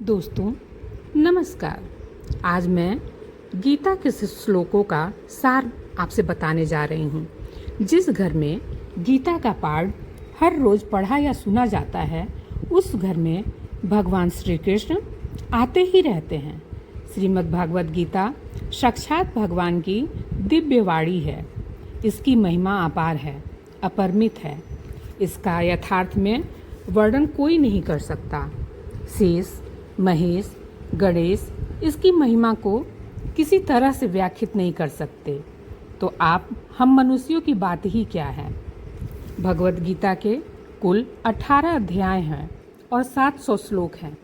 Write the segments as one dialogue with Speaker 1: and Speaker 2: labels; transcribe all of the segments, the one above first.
Speaker 1: दोस्तों नमस्कार। आज मैं गीता के श्लोकों का सार आपसे बताने जा रही हूँ। जिस घर में गीता का पाठ हर रोज़ पढ़ा या सुना जाता है, उस घर में भगवान श्री कृष्ण आते ही रहते हैं। श्रीमद् भागवत गीता साक्षात भगवान की दिव्य वाणी है। इसकी महिमा अपार है, अपरिमित है। इसका यथार्थ में वर्णन कोई नहीं कर सकता। शेष, महेश, गणेश इसकी महिमा को किसी तरह से व्याख्यात नहीं कर सकते, तो हम मनुष्यों की बात ही क्या है। भगवत गीता के कुल 18 अध्याय हैं और 700 श्लोक हैं,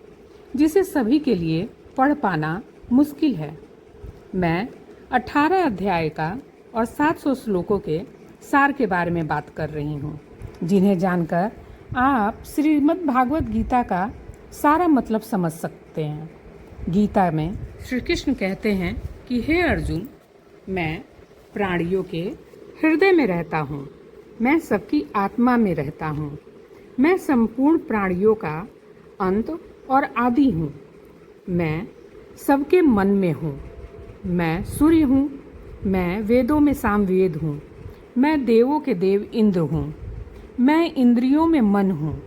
Speaker 1: जिसे सभी के लिए पढ़ पाना मुश्किल है। मैं 18 अध्याय का और 700 श्लोकों के सार के बारे में बात कर रही हूँ, जिन्हें जानकर आप श्रीमद् भागवत गीता का सारा मतलब समझ सकते हैं। गीता में श्री कृष्ण कहते हैं कि हे अर्जुन, मैं प्राणियों के हृदय में रहता हूँ, मैं सबकी आत्मा में रहता हूँ, मैं संपूर्ण प्राणियों का अंत और आदि हूँ, मैं सबके मन में हूँ, मैं सूर्य हूँ, मैं वेदों में सामवेद हूँ, मैं देवों के देव इंद्र हूँ, मैं इंद्रियों में मन हूँ,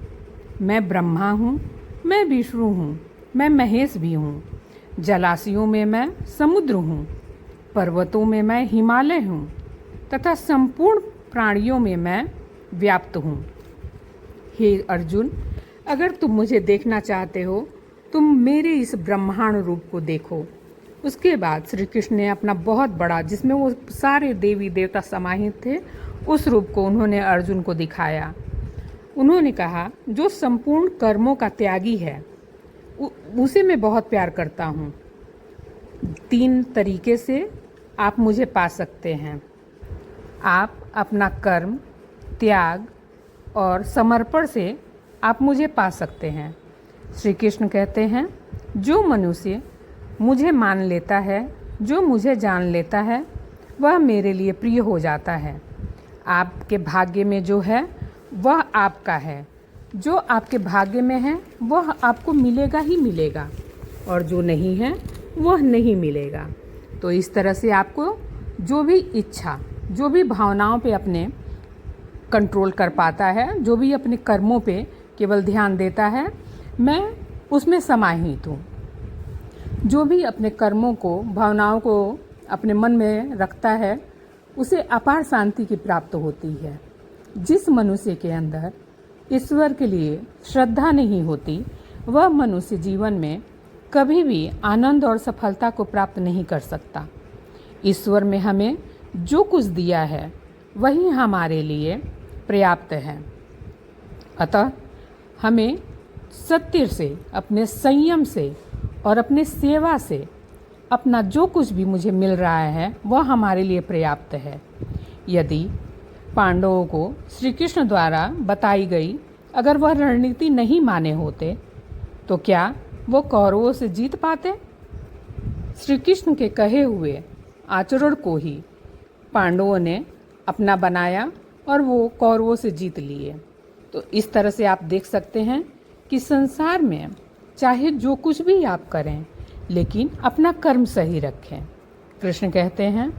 Speaker 1: मैं ब्रह्मा हूँ, मैं विष्णु हूँ, मैं महेश भी हूँ, जलाशयों में मैं समुद्र हूँ, पर्वतों में मैं हिमालय हूँ, तथा संपूर्ण प्राणियों में मैं व्याप्त हूँ। हे अर्जुन, अगर तुम मुझे देखना चाहते हो, तुम मेरे इस ब्रह्मांड रूप को देखो। उसके बाद श्री कृष्ण ने अपना बहुत बड़ा, जिसमें वो सारे देवी देवता समाहित थे, उस रूप को उन्होंने अर्जुन को दिखाया। उन्होंने कहा, जो संपूर्ण कर्मों का त्यागी है, उसे मैं बहुत प्यार करता हूँ। 3 तरीके से आप मुझे पा सकते हैं। आप अपना कर्म, त्याग और समर्पण से आप मुझे पा सकते हैं। श्री कृष्ण कहते हैं, जो मनुष्य मुझे मान लेता है, जो मुझे जान लेता है, वह मेरे लिए प्रिय हो जाता है। आपके भाग्य में जो है वह आपका है, जो आपके भाग्य में है वह आपको मिलेगा ही मिलेगा, और जो नहीं है वह नहीं मिलेगा। तो इस तरह से आपको जो भी इच्छा, जो भी भावनाओं पे अपने कंट्रोल कर पाता है, जो भी अपने कर्मों पे केवल ध्यान देता है, मैं उसमें समाहित हूँ। जो भी अपने कर्मों को, भावनाओं को अपने मन में रखता है, उसे अपार शांति की प्राप्त होती है। जिस मनुष्य के अंदर ईश्वर के लिए श्रद्धा नहीं होती, वह मनुष्य जीवन में कभी भी आनंद और सफलता को प्राप्त नहीं कर सकता। ईश्वर में हमें जो कुछ दिया है वही हमारे लिए पर्याप्त है। अतः हमें सत्य से, अपने संयम से और अपने सेवा से अपना जो कुछ भी मुझे मिल रहा है वह हमारे लिए पर्याप्त है। यदि पांडवों को श्री कृष्ण द्वारा बताई गई अगर वह रणनीति नहीं माने होते, तो क्या वो कौरवों से जीत पाते? श्री कृष्ण के कहे हुए आचरण को ही पांडवों ने अपना बनाया और वो कौरवों से जीत लिए। तो इस तरह से आप देख सकते हैं कि संसार में चाहे जो कुछ भी आप करें, लेकिन अपना कर्म सही रखें। कृष्ण कहते हैं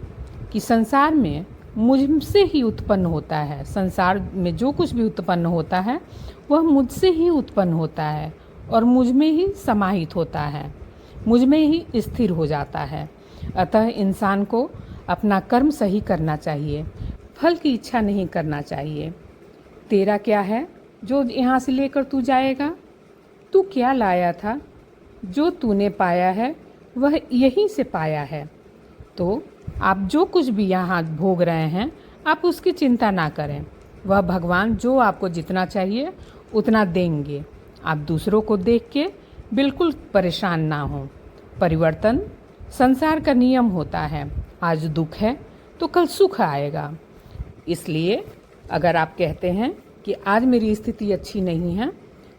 Speaker 1: कि संसार में मुझसे ही उत्पन्न होता है, संसार में जो कुछ भी उत्पन्न होता है वह मुझसे ही उत्पन्न होता है और मुझ में ही समाहित होता है, मुझ में ही स्थिर हो जाता है। अतः इंसान को अपना कर्म सही करना चाहिए, फल की इच्छा नहीं करना चाहिए। तेरा क्या है जो यहाँ से लेकर तू जाएगा? तू क्या लाया था? जो तूने पाया है वह यहीं से पाया है। तो आप जो कुछ भी यहाँ भोग रहे हैं, आप उसकी चिंता ना करें। वह भगवान जो आपको जितना चाहिए उतना देंगे। आप दूसरों को देख के बिल्कुल परेशान ना हो। परिवर्तन संसार का नियम होता है। आज दुख है तो कल सुख आएगा। इसलिए अगर आप कहते हैं कि आज मेरी स्थिति अच्छी नहीं है,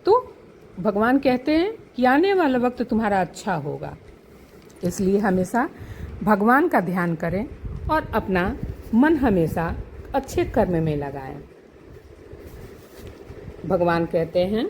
Speaker 1: तो भगवान कहते हैं कि आने वाला वक्त तुम्हारा अच्छा होगा। इसलिए हमेशा भगवान का ध्यान करें और अपना मन हमेशा अच्छे कर्म में लगाएं। भगवान कहते हैं